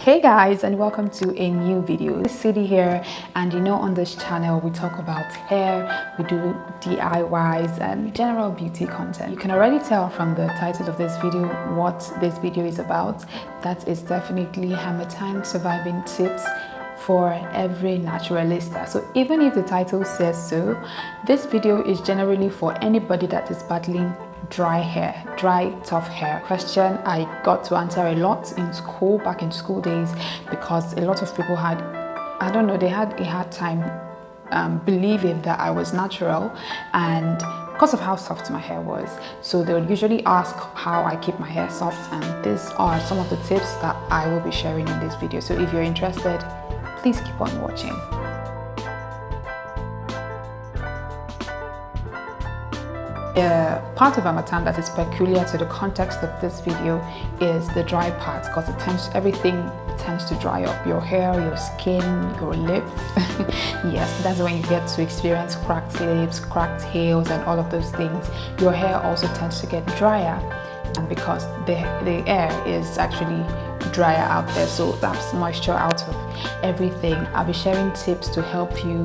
Hey guys, and welcome to a new video. It's City here, and on this channel we talk about hair, we do DIYs and general beauty content. You can already tell from the title of this video what this video is about. That is definitely HARMATTAN surviving tips for every naturalista. So even if the title says so, this video is generally for anybody that is battling dry hair, dry tough hair. Question I got to answer a lot in school, back in school days, because a lot of people had, they had a hard time believing that I was natural, and because of how soft my hair was. So they would usually ask how I keep my hair soft, and these are some of the tips that I will be sharing in this video. So if you're interested, please keep on watching. The part of HARMATTAN that is peculiar to the context of this video is the dry part, because everything tends to dry up. Your hair, your skin, your lips. Yes, that's when you get to experience cracked lips, cracked heels, and all of those things. Your hair also tends to get drier, and because the air is actually drier out there, so that's moisture out of everything. I'll be sharing tips to help you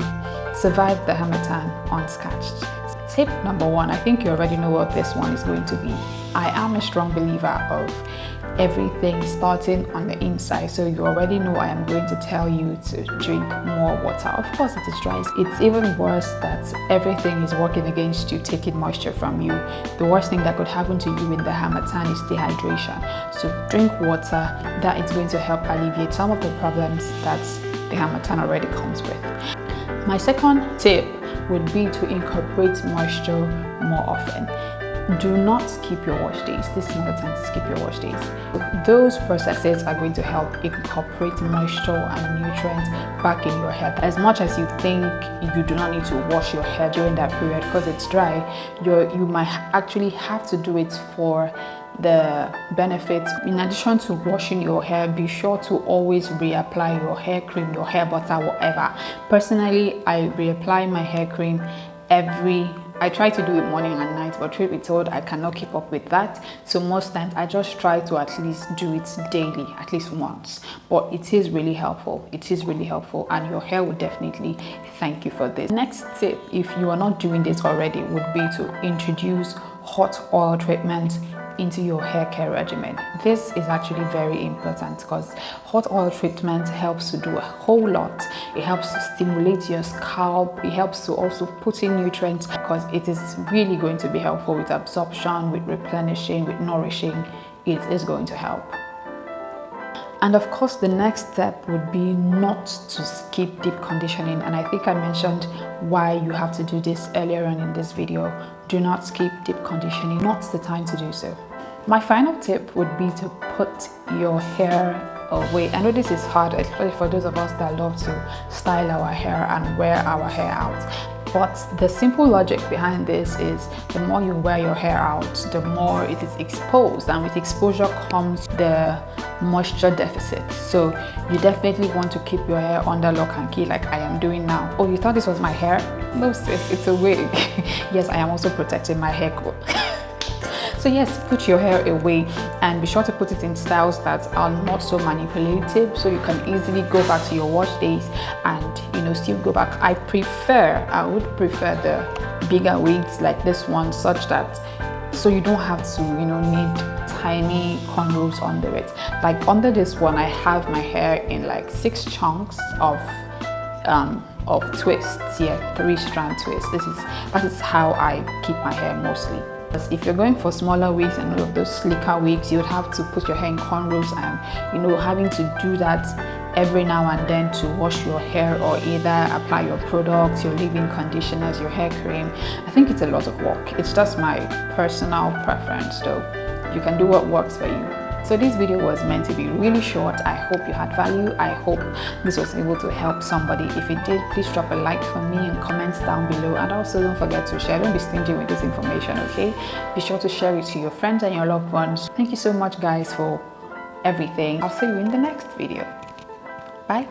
survive the HARMATTAN unscathed. Tip number one, I think you already know what this one is going to be. I am a strong believer of everything starting on the inside, so you already know I am going to tell you to drink more water. Of course it is dry. It's even worse that everything is working against you, taking moisture from you. The worst thing that could happen to you in the HARMATTAN is dehydration. So drink water. That is going to help alleviate some of the problems that the HARMATTAN already comes with. My second tip would be to incorporate moisture more often. Do not skip your wash days. This is not the time to skip your wash days. Those processes are going to help incorporate moisture and nutrients back in your hair. As much as you think you do not need to wash your hair during that period because it's dry, you might actually have to do it for the benefits. In addition to washing your hair, be sure to always reapply your hair cream, your hair butter, whatever. Personally, I reapply my hair cream I try to do it morning and night, but truth be told, I cannot keep up with that. So most times I just try to at least do it daily, at least once. But it is really helpful. It is really helpful, and your hair will definitely thank you for this. Next tip, if you are not doing this already, would be to introduce hot oil treatment into your hair care regimen. This is actually very important because hot oil treatment helps to do a whole lot. It helps to stimulate your scalp. It helps to also put in nutrients, because it is really going to be helpful with absorption, with replenishing, with nourishing. It is going to help. And of course, the next step would be not to skip deep conditioning. And I think I mentioned why you have to do this earlier on in this video. Do not skip deep conditioning. Not the time to do so. My final tip would be to put your hair away. I know this is hard, especially for those of us that love to style our hair and wear our hair out. But the simple logic behind this is the more you wear your hair out, the more it is exposed, and with exposure comes the moisture deficit. So you definitely want to keep your hair under lock and key, like I am doing now. Oh, you thought this was my hair? No sis, it's a wig. Yes, I am also protecting my hair coat. So yes, put your hair away, and be sure to put it in styles that are not so manipulative, so you can easily go back to your wash days and still go back. I would prefer the bigger wigs like this one, such that so you don't have to need tiny cornrows under it. Like under this one, I have my hair in like 6 chunks of twists. Yeah, 3-strand twists. That is how I keep my hair mostly. If you're going for smaller wigs and all of those slicker wigs, you would have to put your hair in cornrows, and having to do that every now and then to wash your hair, or either apply your products, your leave-in conditioners, your hair cream. I think it's a lot of work. It's just my personal preference, though. You can do what works for you. So this video was meant to be really short. I hope you had value. I hope this was able to help somebody. If it did, please drop a like for me and comments down below. And also don't forget to share. Don't be stingy with this information, okay? Be sure to share it to your friends and your loved ones. Thank you so much, guys, for everything. I'll see you in the next video. Bye.